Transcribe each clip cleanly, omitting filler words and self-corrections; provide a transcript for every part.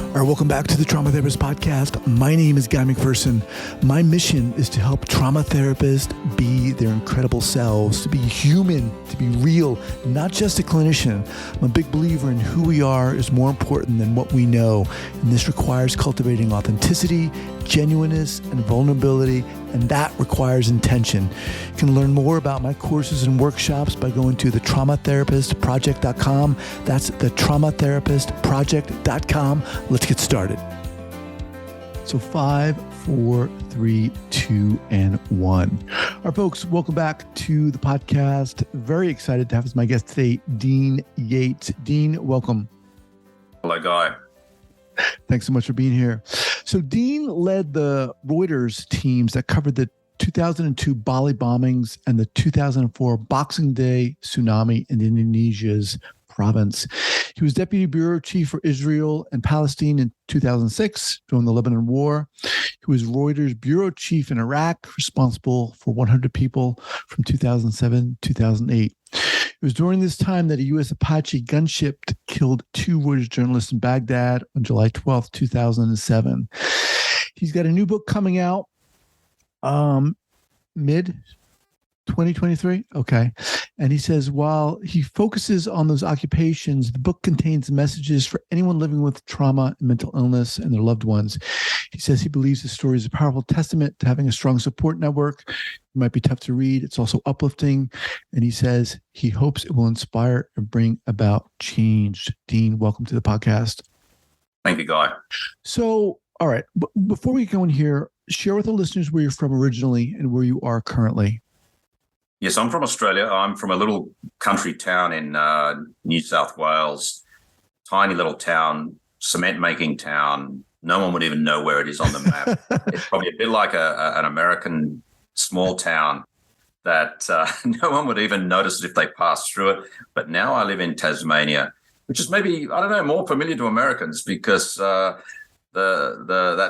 All right, welcome back to the Trauma Therapist Podcast. My name is Guy McPherson. My mission is to help trauma therapists be their incredible selves, to be human, to be real, not just a clinician. I'm a big believer in who we are is more important than what we know. And this requires cultivating authenticity, genuineness, and vulnerability, and that requires intention. You can learn more about my courses and workshops by going to thetraumatherapistproject.com. That's thetraumatherapistproject.com. Let's get started. So 5, 4, 3, 2, and 1. All right, folks, welcome back to the podcast. Very excited to have as my guest today, Dean Yates. Dean, welcome. Hello, Guy. Thanks so much for being here. So Dean led the Reuters teams that covered the 2002 Bali bombings and the 2004 Boxing Day tsunami in Indonesia's province. He was deputy bureau chief for Israel and Palestine in 2006 during the Lebanon War. He was Reuters bureau chief in Iraq, responsible for 100 people from 2007 to 2008. It was during this time that a U.S. Apache gunship killed 2 Reuters journalists in Baghdad on July 12, 2007. He's got a new book coming out mid 2023. Okay. And he says, while he focuses on those occupations, the book contains messages for anyone living with trauma and mental illness and their loved ones. He says he believes the story is a powerful testament to having a strong support network. It might be tough to read. It's also uplifting. And he says he hopes it will inspire and bring about change. Dean, welcome to the podcast. Thank you, Guy. So, all right. Before we go in here, share with the listeners where you're from originally and where you are currently. Yes, I'm from Australia. I'm from a little country town in New South Wales, tiny little town, cement-making town. No one would even know where it is on the map. It's probably a bit like an American small town that no one would even notice it if they passed through it. But now I live in Tasmania, which is maybe, I don't know, more familiar to Americans because that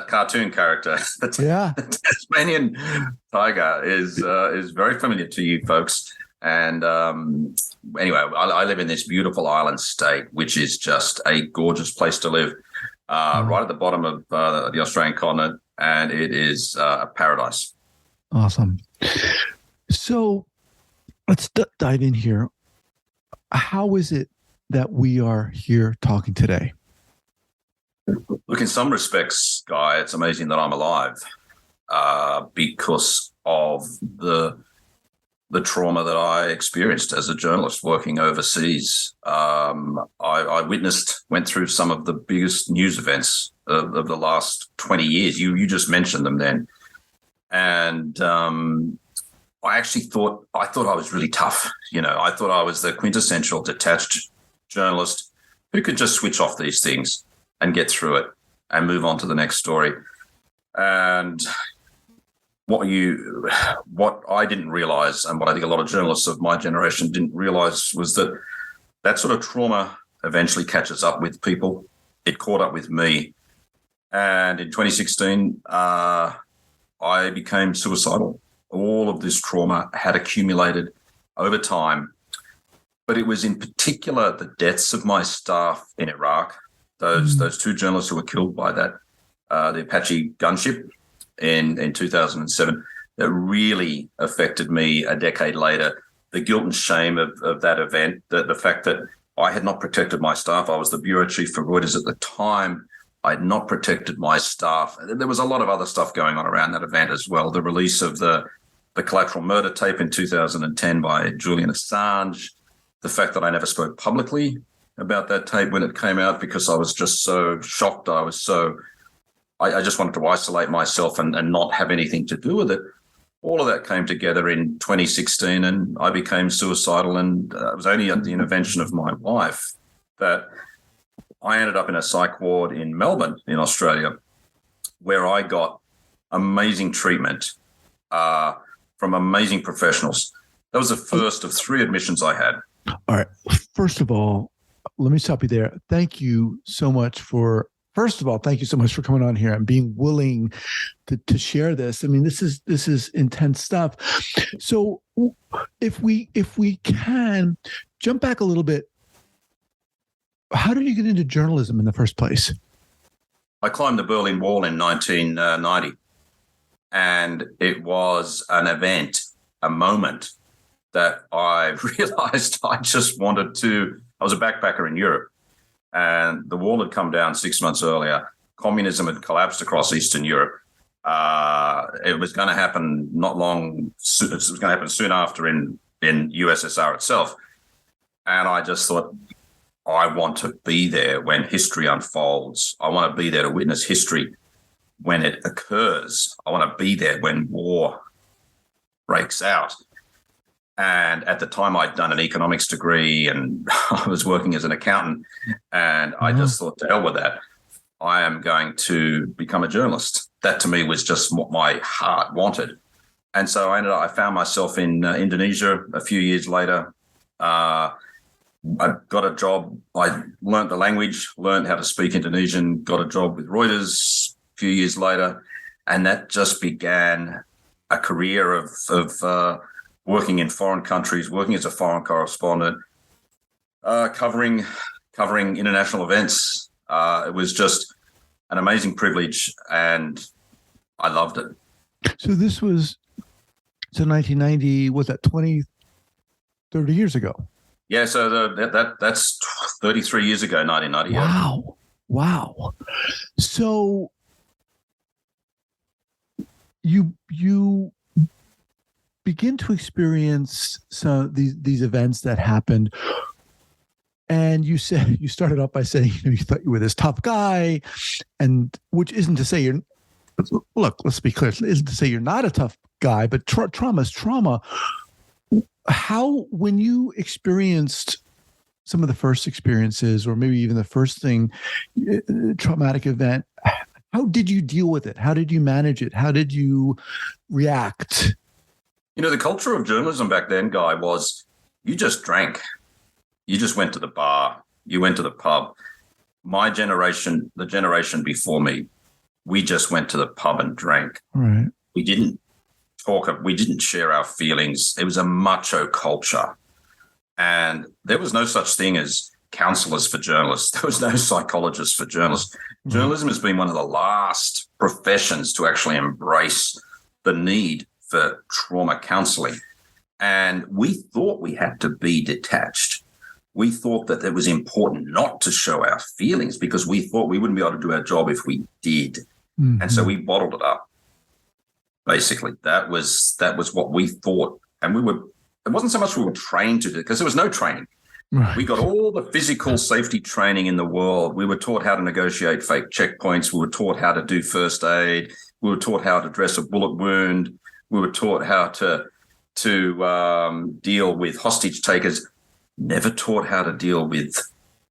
cartoon character, the Tasmanian tiger, is very familiar to you folks. And anyway, I live in this beautiful island state, which is just a gorgeous place to live, right at the bottom of the Australian continent, and it is a paradise. Awesome. So let's dive in here. How is it that we are here talking today? Look, in some respects, Guy, it's amazing that I'm alive because of the trauma that I experienced as a journalist working overseas. I went through some of the biggest news events of the last 20 years. You just mentioned them then. And I actually thought I was really tough. You know, I thought I was the quintessential detached journalist who could just switch off these things and get through it and move on to the next story. And what I didn't realize, and what I think a lot of journalists of my generation didn't realize, was that sort of trauma eventually catches up with people. It caught up with me. And in 2016, I became suicidal. All of this trauma had accumulated over time, but it was in particular the deaths of my staff in Iraq. Those 2 journalists who were killed by the Apache gunship in 2007, that really affected me a decade later. The guilt and shame of that event, the fact that I had not protected my staff. I was the bureau chief for Reuters at the time. I had not protected my staff. There was a lot of other stuff going on around that event as well. The release of the collateral murder tape in 2010 by Julian Assange, the fact that I never spoke publicly about that tape when it came out because I was just so shocked. I just wanted to isolate myself and not have anything to do with it. All of that came together in 2016 and I became suicidal, and it was only at the intervention of my wife that I ended up in a psych ward in Melbourne in Australia, where I got amazing treatment from amazing professionals. That was the first of 3 admissions I had. All right. First of all, let me stop you there. Thank you so much for first of all, thank you so much for coming on here and being willing to share this. I mean, this is intense stuff. So if we can jump back a little bit, how did you get into journalism in the first place? I climbed the Berlin Wall in 1990, and it was an event, a moment that I realized I just wanted to. I was a backpacker in Europe, and the wall had come down 6 months earlier. Communism had collapsed across Eastern Europe. It was going to happen not long. It was going to happen soon after in USSR itself, and I just thought, I want to be there when history unfolds. I want to be there to witness history when it occurs. I want to be there when war breaks out. And at the time, I'd done an economics degree and I was working as an accountant. And I just thought, to hell with that. I am going to become a journalist. That to me was just what my heart wanted. And so I found myself in Indonesia a few years later. I got a job. I learned the language, learned how to speak Indonesian, got a job with Reuters a few years later. And that just began a career of working in foreign countries, working as a foreign correspondent, covering international events. It was just an amazing privilege, and I loved it. So this was, 1990, was that 20, 30 years ago? Yeah, so that's 33 years ago, 1998. Wow. So you begin to experience some these events that happened, and you said you started off by saying you thought you were this tough guy, and which isn't to say you're. Look, let's be clear. It isn't to say you're not a tough guy, but trauma is trauma. How, when you experienced some of the first experiences, or maybe even the first traumatic event, how did you deal with it? How did you manage it? How did you react? The culture of journalism back then, Guy, was you just drank. You just went to the bar. You went to the pub. My generation, the generation before me, we just went to the pub and drank. Right. We didn't share our feelings. It was a macho culture. And there was no such thing as counselors for journalists. There was no psychologists for journalists. Mm-hmm. Journalism has been one of the last professions to actually embrace the need for trauma counseling. And we thought we had to be detached. We thought that it was important not to show our feelings because we thought we wouldn't be able to do our job if we did. Mm-hmm. And so we bottled it up. Basically, that was what we thought. And it wasn't so much we were trained to do, because there was no training. Right. We got all the physical safety training in the world. We were taught how to negotiate fake checkpoints. We were taught how to do first aid. We were taught how to dress a bullet wound. We were taught how to deal with hostage takers. Never taught how to deal with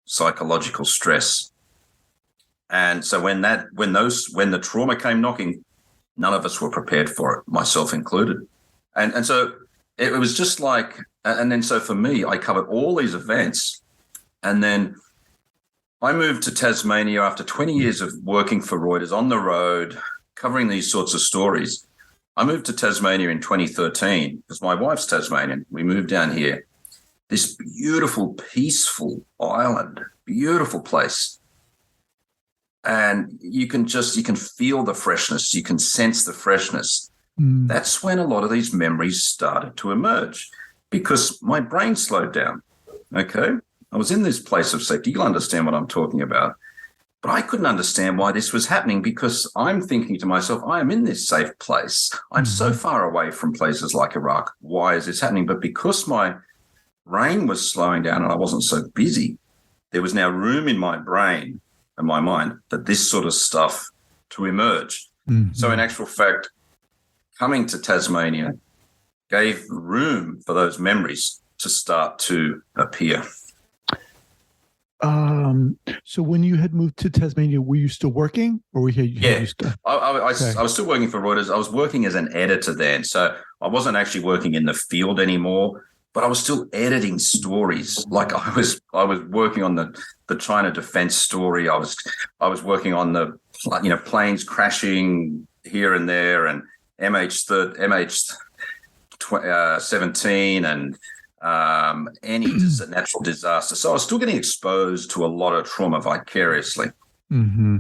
psychological stress. And so when the trauma came knocking, none of us were prepared for it, myself included. And so it was just like, and then so for me, I covered all these events. And then I moved to Tasmania after 20 years of working for Reuters on the road, covering these sorts of stories. I moved to Tasmania in 2013 because my wife's Tasmanian. We moved down here. This beautiful, peaceful island, beautiful place. And you can feel the freshness. You can sense the freshness. Mm. That's when a lot of these memories started to emerge because my brain slowed down. Okay. I was in this place of safety. You'll understand what I'm talking about. But I couldn't understand why this was happening because I'm thinking to myself, I am in this safe place. I'm so far away from places like Iraq. Why is this happening? But because my brain was slowing down and I wasn't so busy, there was now room in my brain and my mind for this sort of stuff to emerge. Mm-hmm. So in actual fact, coming to Tasmania gave room for those memories to start to appear. So when you had moved to Tasmania, were you still working, or were you? Yeah, I was still working for Reuters. I was working as an editor then, so I wasn't actually working in the field anymore. but I was still editing stories. Like I was working on the China defense story. I was working on the planes crashing here and there, and MH17 and any natural disaster. So I was still getting exposed to a lot of trauma vicariously. Mm-hmm.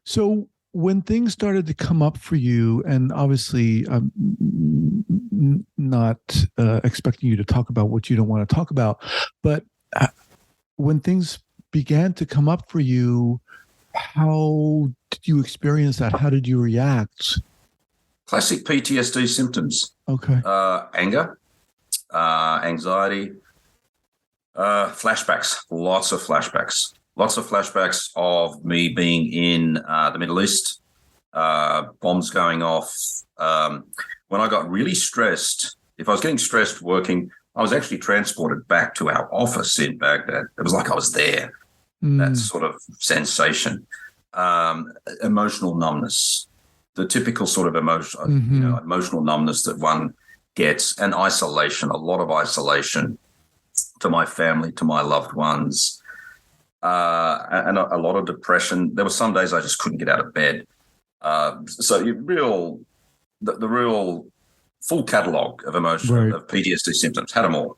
So when things started to come up for you, and obviously I'm not expecting you to talk about what you don't want to talk about, but when things began to come up for you, how did you experience that? How did you react? Classic PTSD symptoms. Okay. Anger, anxiety, flashbacks, lots of flashbacks of me being in the Middle East, bombs going off. When I got really stressed, if I was getting stressed working, I was actually transported back to our office in Baghdad. It was like I was there, that sort of sensation. Emotional numbness, the typical sort of emotional numbness that one gets, and isolation, a lot of isolation to my family, to my loved ones, and a lot of depression. There were some days I just couldn't get out of bed. So the real full catalogue of emotion, right, of PTSD symptoms, had them all.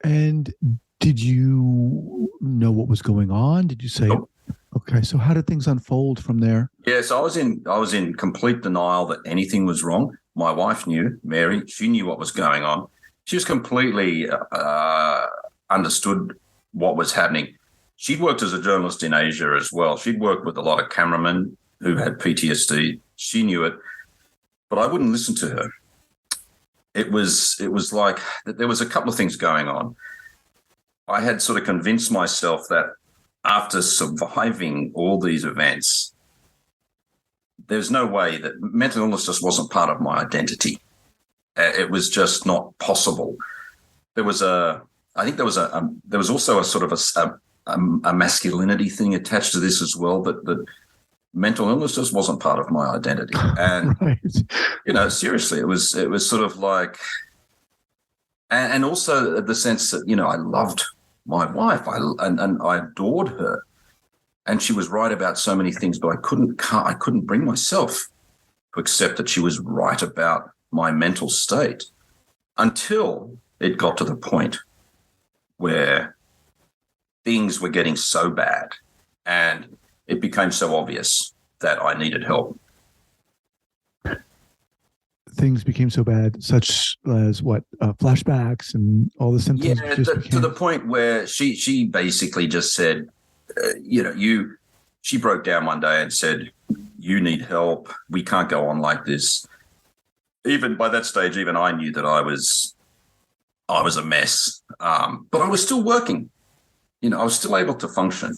And did you know what was going on? Did you say, nope. Okay, so how did things unfold from there? Yeah, so I was in complete denial that anything was wrong. My wife knew, Mary, she knew what was going on. She was completely understood what was happening. She'd worked as a journalist in Asia as well. She'd worked with a lot of cameramen who had PTSD. She knew it, but I wouldn't listen to her. It was like there was a couple of things going on. I had sort of convinced myself that after surviving all these events, there's no way that mental illness just wasn't part of my identity. It was just not possible. There was also a sort of a masculinity thing attached to this as well, that mental illness just wasn't part of my identity. And, right. Seriously, it was sort of like, and also the sense that, I loved my wife and I adored her, and she was right about so many things, but I couldn't bring myself to accept that she was right about my mental state until it got to the point where things were getting so bad and it became so obvious that I needed help. Things became so bad, such as what, flashbacks and all the symptoms? Yeah, to the point where she basically just said, she broke down one day and said, you need help. We can't go on like this. Even by that stage, even I knew that I was a mess. But I was still working. I was still able to function.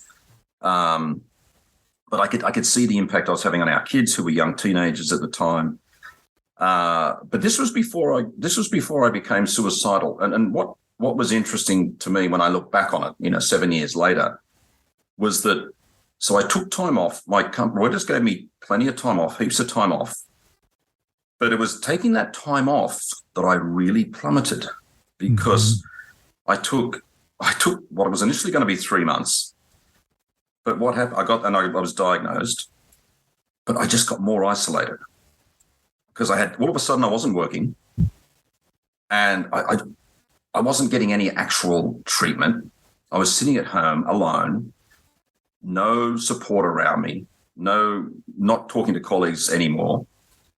But I could see the impact I was having on our kids, who were young teenagers at the time. But this was before I became suicidal. And what was interesting to me when I look back on it, 7 years later, was that, so I took time off. My company just gave me plenty of time off, heaps of time off. But it was taking that time off that I really plummeted, because I took what was initially going to be 3 months. But what happened? I was diagnosed, but I just got more isolated, because all of a sudden I wasn't working, and I wasn't getting any actual treatment. I was sitting at home alone, no support around me, not talking to colleagues anymore,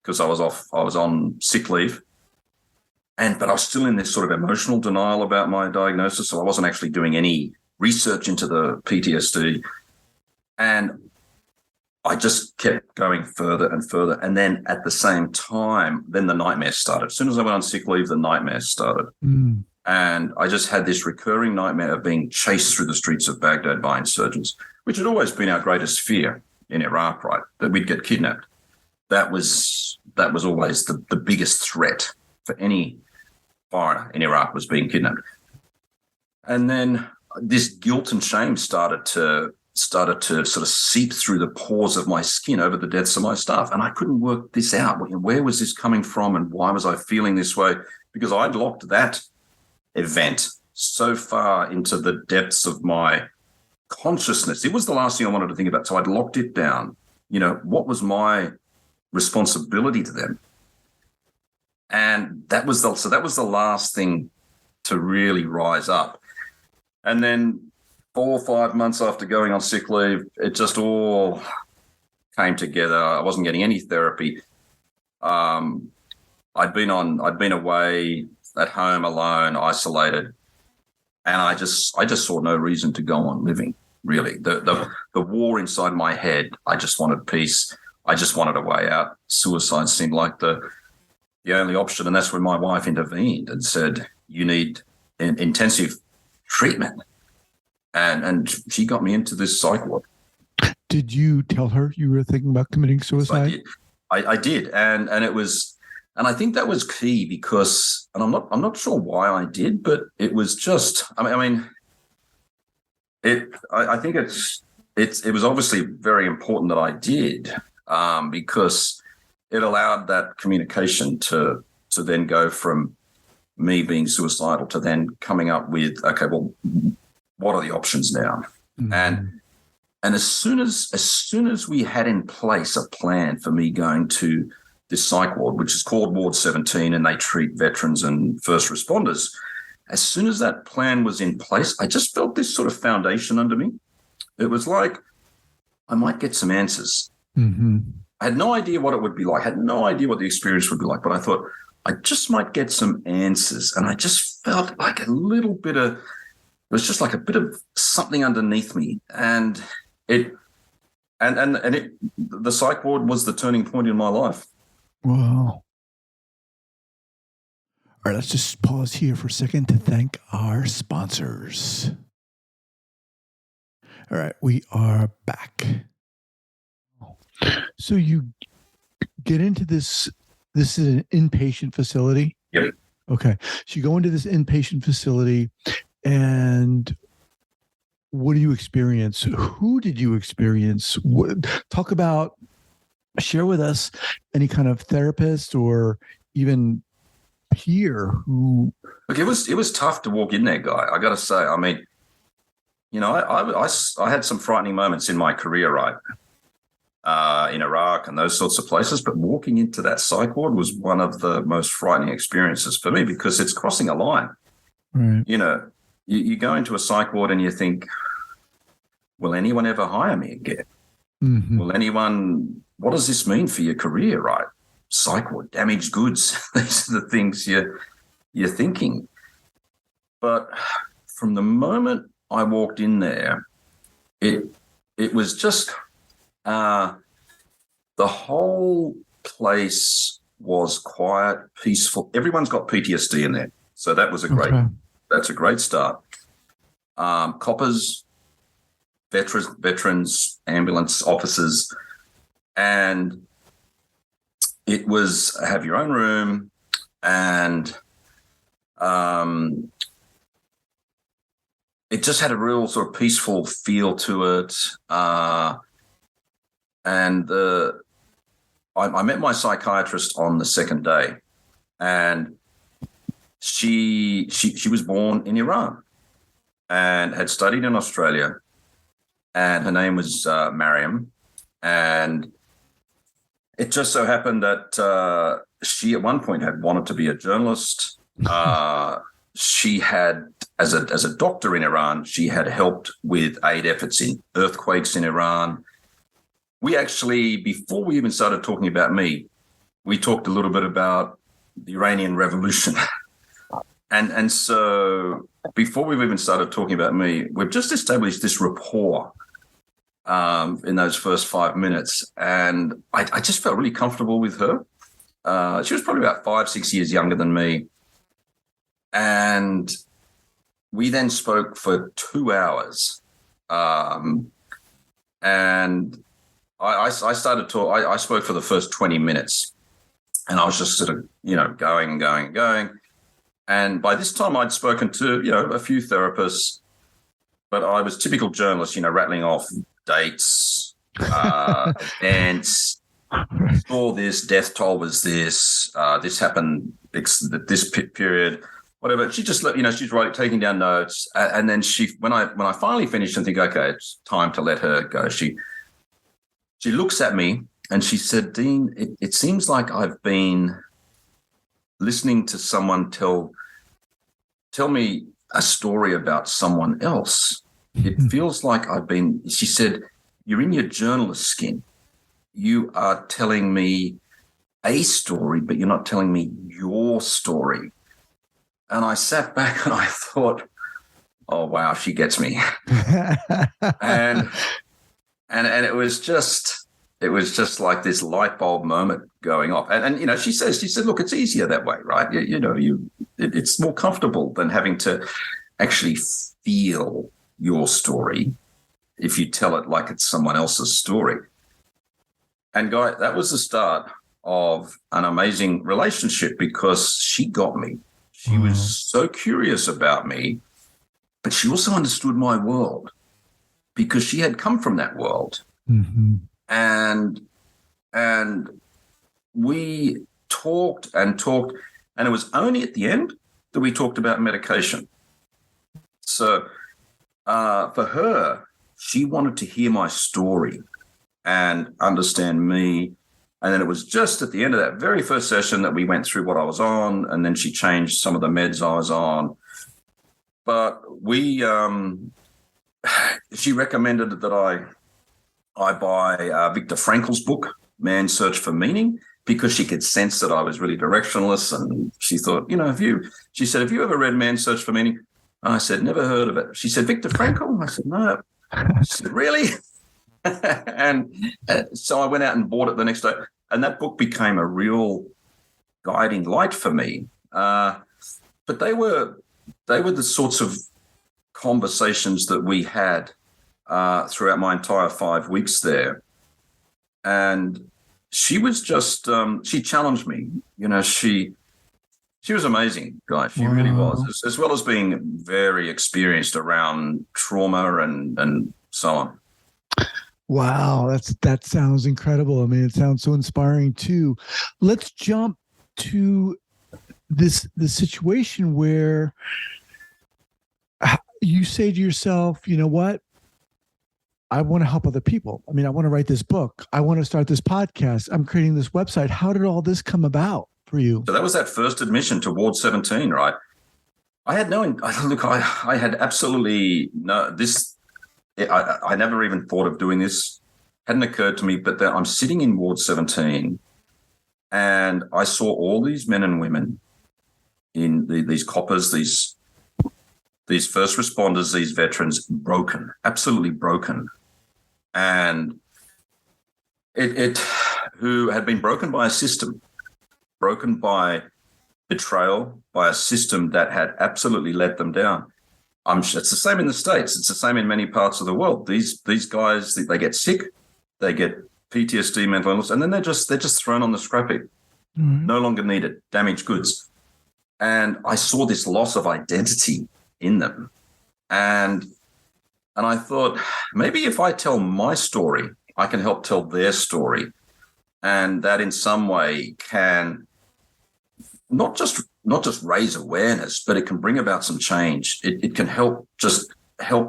because I was on sick leave. But I was still in this sort of emotional denial about my diagnosis. So I wasn't actually doing any research into the PTSD. And I just kept going further and further. And then at the same time, then the nightmares started. As soon as I went on sick leave, the nightmares started. And I just had this recurring nightmare of being chased through the streets of Baghdad by insurgents, which had always been our greatest fear in Iraq, right? That we'd get kidnapped. That was always the biggest threat for any foreigner in Iraq, was being kidnapped. And then this guilt and shame started to sort of seep through the pores of my skin over the deaths of my staff. And I couldn't work this out. Where was this coming from, and why was I feeling this way? Because I'd locked that event so far into the depths of my consciousness. It was the last thing I wanted to think about. So I'd locked it down. What was my responsibility to them? And that was the last thing to really rise up. And then 4 or 5 months after going on sick leave, it just all came together. I wasn't getting any therapy. I'd been away at home alone, isolated, and I just saw no reason to go on living. Really, the war inside my head. I just wanted peace. I just wanted a way out. Suicide seemed like the only option, and that's when my wife intervened and said, "You need intensive treatment," and she got me into this psych ward. Did you tell her you were thinking about committing suicide? So I did, and it was, and I think that was key because, and I'm not sure why I did, but it was just, I think it was obviously very important that I did, because it allowed that communication to then go from me being suicidal to then coming up with, okay, well, what are the options now? Mm-hmm. And as soon as we had in place a plan for me going to this psych ward, which is called Ward 17, and they treat veterans and first responders, as soon as that plan was in place, I just felt this sort of foundation under me. It was like I might get some answers. Mm-hmm. I had no idea what it would be like. I had no idea what the experience would be like, but I thought I just might get some answers. And I just felt like it was just like a bit of something underneath me. And the psych ward was the turning point in my life. Wow. All right, let's just pause here for a second to thank our sponsors. All right, we are back. So you get into this is an inpatient facility? Yep. Okay. So you go into this inpatient facility, and what do you experience? Who did you experience? Share with us any kind of therapist or even peer who. Look, it was tough to walk in there, Guy. I got to say, I had some frightening moments in my career, right? In Iraq and those sorts of places, but walking into that psych ward was one of the most frightening experiences for me because it's crossing a line. Right. You go into a psych ward and you think, will anyone ever hire me again? Mm-hmm. What does this mean for your career, right? Psych ward, damaged goods. These are the things you're thinking. But from the moment I walked in there, it was just the whole place was quiet, peaceful. Everyone's got PTSD in there, so that was that's a great start. Coppers, veterans, ambulance officers, and it was have your own room, and it just had a real sort of peaceful feel to it. And I met my psychiatrist on the second day, and she was born in Iran and had studied in Australia, and her name was Mariam. And it just so happened that she at one point had wanted to be a journalist. She had, as a doctor in Iran, she had helped with aid efforts in earthquakes in Iran. We actually, before we even started talking about me, we talked a little bit about the Iranian Revolution. And so before we've even started talking about me, we've just established this rapport in those first 5 minutes. And I just felt really comfortable with her. She was probably about 5-6 years younger than me. And we then spoke for 2 hours. And I started to. I spoke for the first 20 minutes, and I was just sort of, going. And by this time, I'd spoken to, a few therapists, but I was typical journalist, rattling off dates, events, saw this, death toll was this, this happened, this period. whatever. She just, she's writing, taking down notes. And then when I finally finished and think, okay, it's time to let her go, she looks at me and she said, Dean, it seems like I've been listening to someone tell me a story about someone else. It feels like she said, you're in your journalist skin. You are telling me a story, but you're not telling me your story. And I sat back and I thought, oh, wow, she gets me. and it was just like this light bulb moment going off. And she said, look, it's easier that way, right? It's more comfortable than having to actually feel your story if you tell it like it's someone else's story. And Guy, that was the start of an amazing relationship because she got me. She was so curious about me, but she also understood my world because she had come from that world. Mm-hmm. And we talked, and it was only at the end that we talked about medication. So for her, she wanted to hear my story and understand me. And then it was just at the end of that very first session that we went through what I was on, and then she changed some of the meds I was on. But she recommended that I buy Viktor Frankl's book, Man's Search for Meaning, because she could sense that I was really directionless. And she thought, she said, have you ever read Man's Search for Meaning? I said, never heard of it. She said, Viktor Frankl? I said, no. She said, really? And so I went out and bought it the next day. And that book became a real guiding light for me. But they were the sorts of conversations that we had throughout my entire 5 weeks there. And she was just, she challenged me. She was amazing, Guy. She really was, as well as being very experienced around trauma and so on. Wow, that sounds incredible. I mean, it sounds so inspiring too. Let's jump to the situation where you say to yourself, you know what? I want to help other people. I mean, I want to write this book. I want to start this podcast. I'm creating this website. How did all this come about for you? So that was that first admission to Ward 17, right? I had I had absolutely no, I never even thought of doing this. Hadn't occurred to me, but then I'm sitting in Ward 17 and I saw all these men and women in these coppers, these first responders, these veterans, broken, absolutely broken. And who had been broken by a system, broken by betrayal, by a system that had absolutely let them down. It's the same in the States. It's the same in many parts of the world. These guys, they get sick, they get PTSD, mental illness, and then they're just thrown on the scrap heap. No longer needed, damaged goods. And I saw this loss of identity in them. And I thought, maybe if I tell my story, I can help tell their story. And that in some way can not just raise awareness, but it can bring about some change. It can help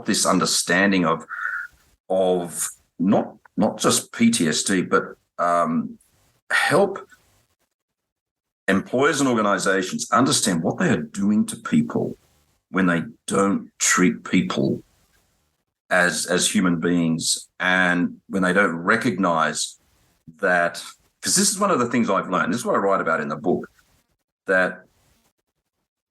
this understanding of not just PTSD, but help employers and organizations understand what they are doing to people when they don't treat people as human beings, and when they don't recognize that, because this is one of the things I've learned, this is what I write about in the book, that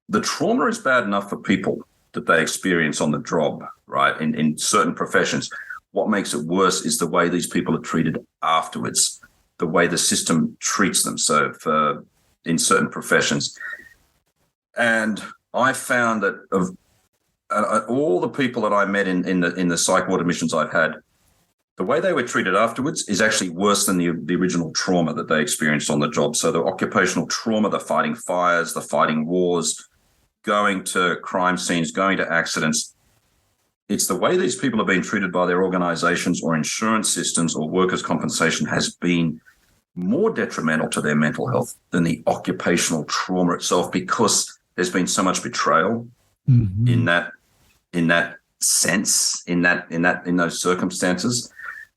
the trauma is bad enough for people that they experience on the job, right? In certain professions. What makes it worse is the way these people are treated afterwards, the way the system treats them. So in certain professions. And I found that of all the people that I met in the psych ward admissions I've had, the way they were treated afterwards is actually worse than the original trauma that they experienced on the job. So the occupational trauma, the fighting fires, the fighting wars, going to crime scenes, going to accidents. It's the way these people are being treated by their organizations or insurance systems or workers' compensation has been more detrimental to their mental health than the occupational trauma itself, because there's been so much betrayal in that sense, in those circumstances.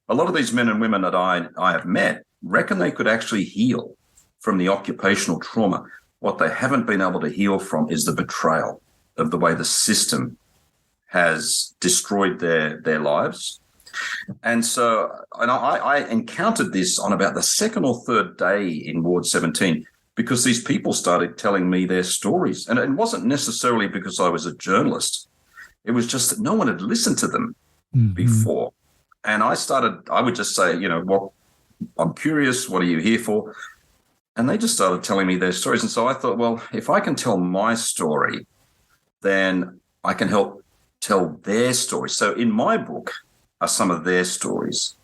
A lot of these men and women that I have met reckon they could actually heal from the occupational trauma. What they haven't been able to heal from is the betrayal of the way the system has destroyed their lives. And so, I encountered this on about the second or third day in Ward 17, because these people started telling me their stories. And it wasn't necessarily because I was a journalist. It was just that no one had listened to them before. And I would just say, well, I'm curious, what are you here for? And they just started telling me their stories. And so I thought, well, if I can tell my story, then I can help tell their story. So in my book are some of their stories.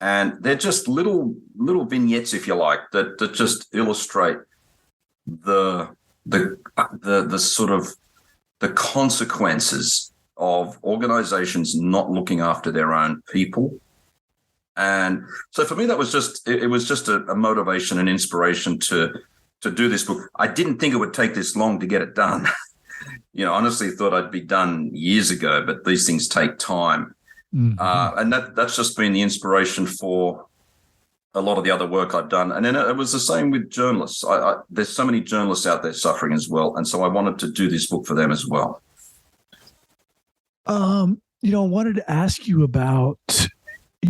And they're just little vignettes, if you like, that just illustrate the sort of the consequences of organizations not looking after their own people. And so for me, that was just a motivation and inspiration to do this book. I didn't think it would take this long to get it done. Honestly thought I'd be done years ago, but these things take time. And that's just been the inspiration for a lot of the other work I've done. And then it was the same with journalists. There's so many journalists out there suffering as well. And so I wanted to do this book for them as well. I wanted to ask you about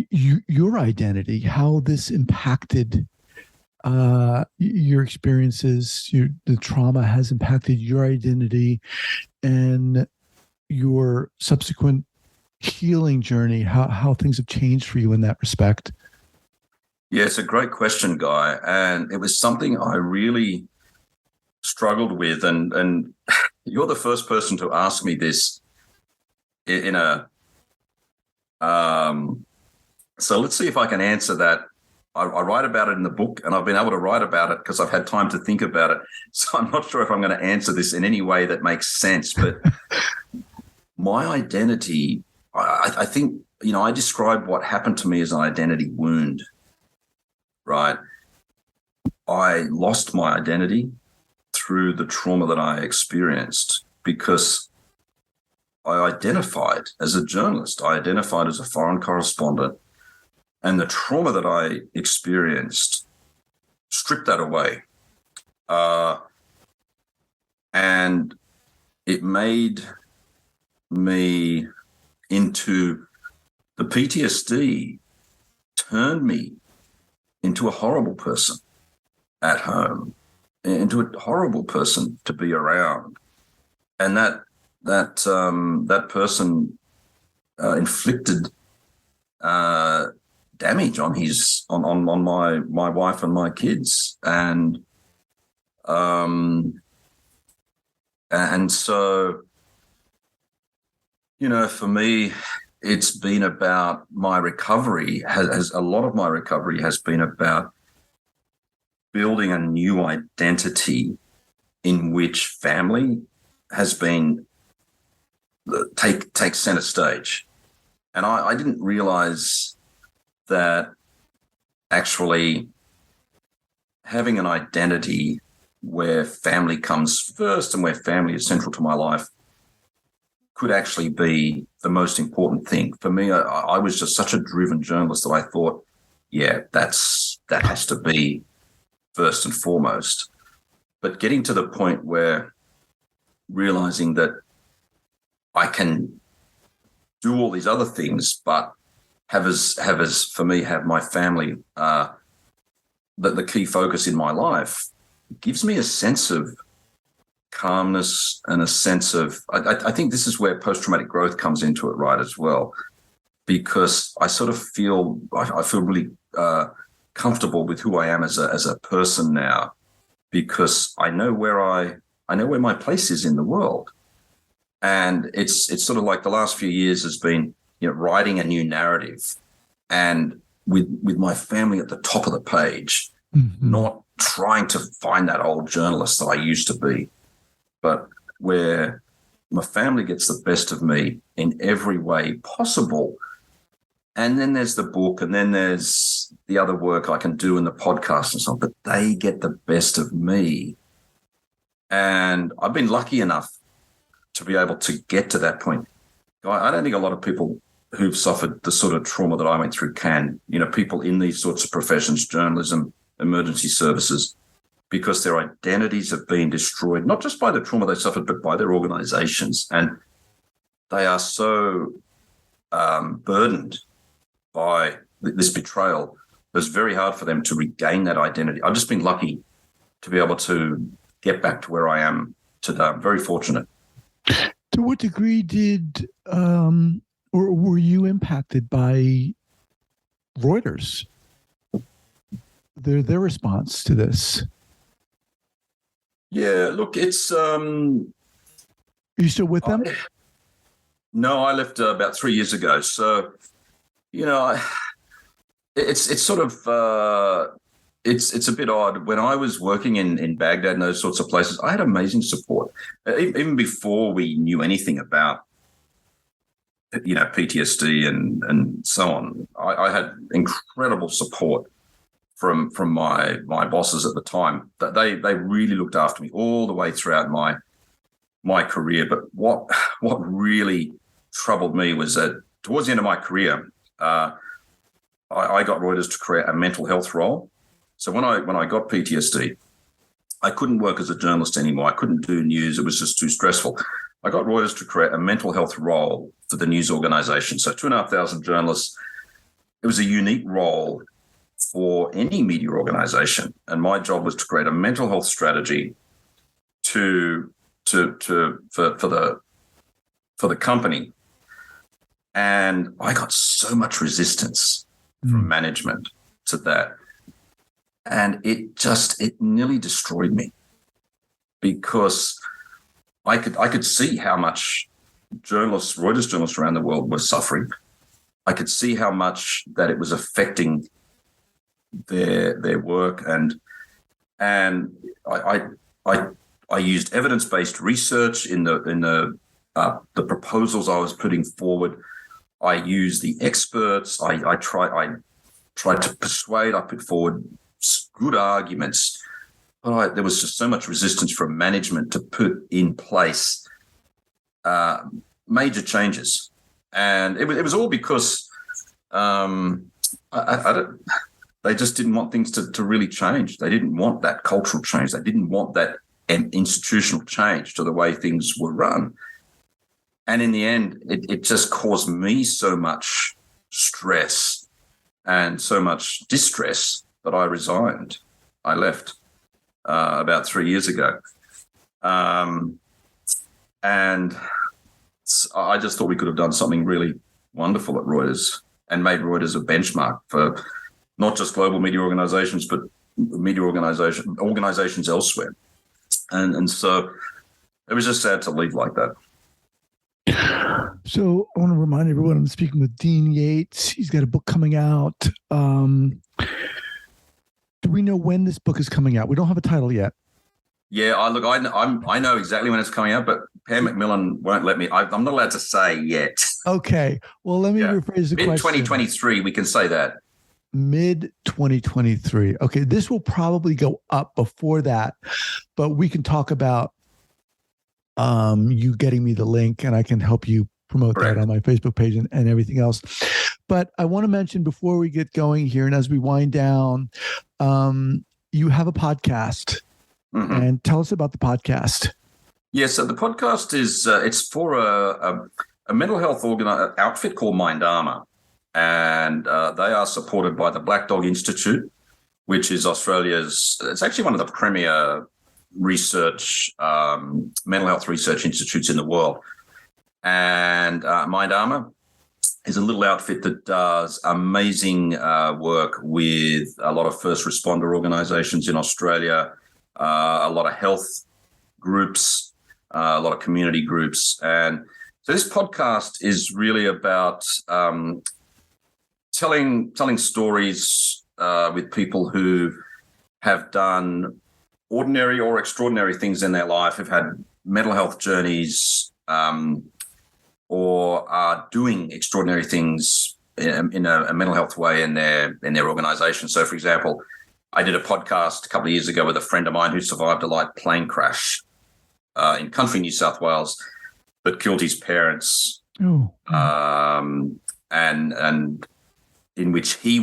your identity, how this impacted your experiences, the trauma has impacted your identity and your subsequent healing journey, how things have changed for you in that respect. Yeah, it's a great question, Guy. And it was something I really struggled with. And you're the first person to ask me this in a so let's see if I can answer that. I write about it in the book, and I've been able to write about it because I've had time to think about it. So I'm not sure if I'm going to answer this in any way that makes sense. But my identity, I think, I describe what happened to me as an identity wound, right? I lost my identity through the trauma that I experienced because I identified as a journalist. I identified as a foreign correspondent. And the trauma that I experienced stripped that away. And it made me into the PTSD, turned me into a horrible person at home, into a horrible person to be around. And that person inflicted damage on my wife and my kids, and so for me, it's been about my recovery. Has a lot of my recovery has been about building a new identity in which family has been take center stage, and I didn't realize that actually having an identity where family comes first and where family is central to my life could actually be the most important thing. For me, I was just such a driven journalist that I thought, yeah, that has to be first and foremost. But getting to the point where realizing that I can do all these other things, but have my family the key focus in my life, gives me a sense of calmness and a sense of I think this is where post-traumatic growth comes into it, right, as well, because I sort of feel really comfortable with who I am as a person now, because I know where my place is in the world. And it's sort of like the last few years has been writing a new narrative, and with my family at the top of the page, not trying to find that old journalist that I used to be, but where my family gets the best of me in every way possible. And then there's the book, and then there's the other work I can do in the podcast and so on, but they get the best of me And I've been lucky enough to be able to get to that point. I don't think a lot of people who've suffered the sort of trauma that I went through can, people in these sorts of professions, journalism, emergency services, because their identities have been destroyed, not just by the trauma they suffered, but by their organizations. And they are so burdened by this betrayal. It's very hard for them to regain that identity. I've just been lucky to be able to get back to where I am today. I'm very fortunate. To what degree did or were you impacted by Reuters? Their response to this? Yeah, look, it's Are you still with them? No, I left about 3 years ago. So, it's sort of it's a bit odd. When I was working in Baghdad and those sorts of places, I had amazing support. Even before we knew anything about PTSD and so on, I had incredible support from my bosses at the time. That they really looked after me all the way throughout my career. But what really troubled me was that towards the end of my career, I got Reuters to create a mental health role. So when I got PTSD, I couldn't work as a journalist anymore. I couldn't do news. It was just too stressful. I got Reuters to create a mental health role for the news organization. So 2,500 journalists. It was a unique role for any media organization. And my job was to create a mental health strategy for the company. And I got so much resistance from management to that. And it nearly destroyed me, because I could see how much Reuters journalists around the world were suffering. I could see how much that it was affecting their work, and I used evidence-based research in the proposals I was putting forward. I used the experts. I tried to persuade. I put forward good arguments, but there was just so much resistance from management to put in place major changes, and it was all because they just didn't want things to really change. They didn't want that cultural change. They didn't want that institutional change to the way things were run. And in the end, it just caused me so much stress and so much distress that I resigned. I left about 3 years ago. And I just thought we could have done something really wonderful at Reuters and made Reuters a benchmark for not just global media organizations, but media organizations elsewhere. And so it was just sad to leave like that. So I want to remind everyone I'm speaking with Dean Yates. He's got a book coming out. Do we know when this book is coming out? We don't have a title yet. Yeah, I know exactly when it's coming out, but Pam McMillan won't let me. I'm not allowed to say yet. Okay. Well, let me rephrase the question. Mid-2023, we can say that. Mid-2023. Okay, this will probably go up before that, but we can talk about you getting me the link, and I can help you promote that on my Facebook page and everything else. But I want to mention before we get going here, and as we wind down, you have a podcast. Mm-hmm. And tell us about the podcast. Yeah, so the podcast is it's for a mental health outfit called Mind Armor, and they are supported by the Black Dog Institute, which is it's actually one of the premier research mental health research institutes in the world. And Mind Armor is a little outfit that does amazing work with a lot of first responder organizations in Australia, a lot of health groups, a lot of community groups. And so this podcast is really about telling stories with people who have done ordinary or extraordinary things in their life, have had mental health journeys, or are doing extraordinary things in a mental health way in their organization. So, for example, I did a podcast a couple of years ago with a friend of mine who survived a light plane crash. in country New South Wales, but killed his parents. Oh. And in which he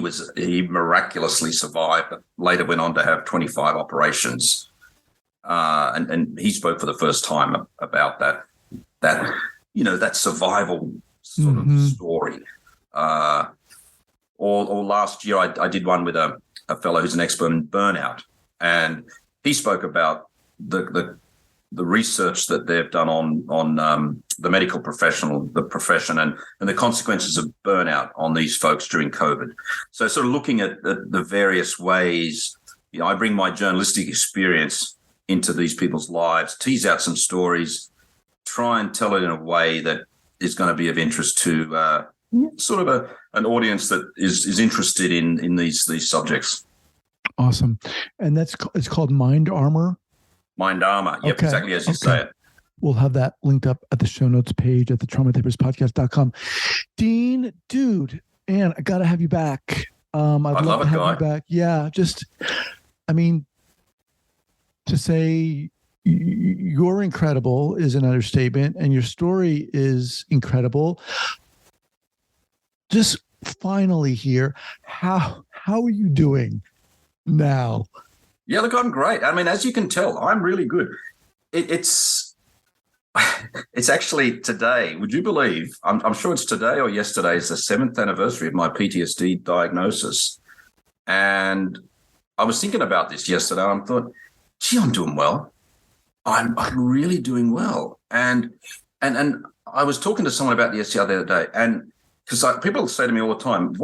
miraculously survived, but later went on to have 25 operations. And he spoke for the first time about that survival sort of story. Or last year, I did one with a fellow who's an expert in burnout, and he spoke about the research that they've done on the medical profession and the consequences of burnout on these folks during COVID. So sort of looking at the various ways, I bring my journalistic experience into these people's lives, tease out some stories, try and tell it in a way that is going to be of interest to sort of an audience that is interested in these subjects. Awesome. And it's called Mind Armor. Mind Armor. Yep, okay. Exactly as you say it. We'll have that linked up at the show notes page at the traumatherapistpodcast.com. Dean, dude, and I got to have you back. I'd love to have you back. Yeah, to say you're incredible is an understatement, and your story is incredible. Just finally here, how are you doing now? Yeah, look, I'm great. I mean, as you can tell, I'm really good. It's actually today. Would you believe? I'm sure it's today or yesterday. It's the 7th anniversary of my PTSD diagnosis, and I was thinking about this yesterday. I thought, gee, I'm doing well. I'm really doing well. And I was talking to someone about this the other day, and because people say to me all the time,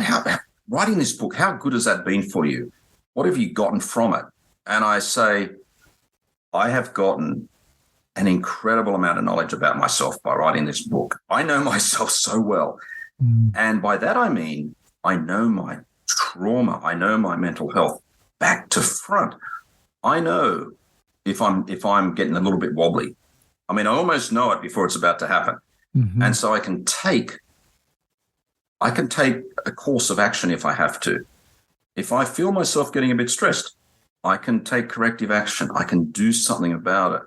how writing this book, how good has that been for you? What have you gotten from it? And I say, I have gotten an incredible amount of knowledge about myself by writing this book. I know myself so well. And by that, I mean, I know my trauma. I know my mental health back to front. I know if I'm getting a little bit wobbly. I mean, I almost know it before it's about to happen. And so I can take a course of action if I have to. If I feel myself getting a bit stressed, I can take corrective action. I can do something about it.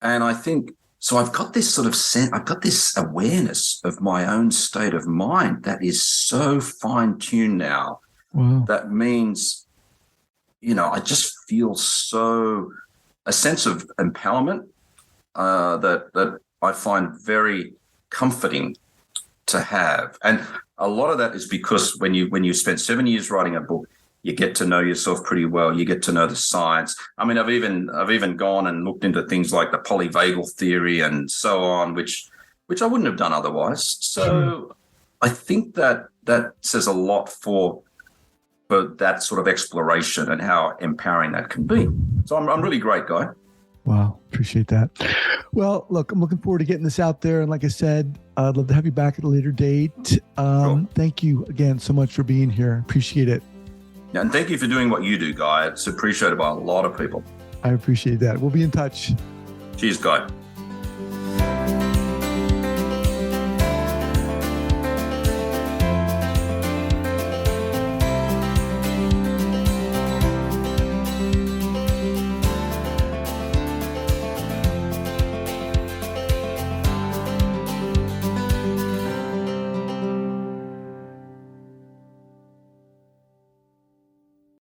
And I think, so I've got this sort of sense, I've got this awareness of my own state of mind that is so fine-tuned now. Wow. That means, I just feel a sense of empowerment that I find very comforting to have. And a lot of that is because when you spend 7 years writing a book, you get to know yourself pretty well. You get to know the science. I mean, I've even gone and looked into things like the polyvagal theory and so on, which I wouldn't have done otherwise. So I think that says a lot for that sort of exploration and how empowering that can be. So I'm really great, Guy. Wow. Appreciate that. Well, look, I'm looking forward to getting this out there. And like I said, I'd love to have you back at a later date. Sure. Thank you again so much for being here. Appreciate it. Yeah, and thank you for doing what you do, Guy. It's appreciated by a lot of people. I appreciate that. We'll be in touch. Cheers, Guy.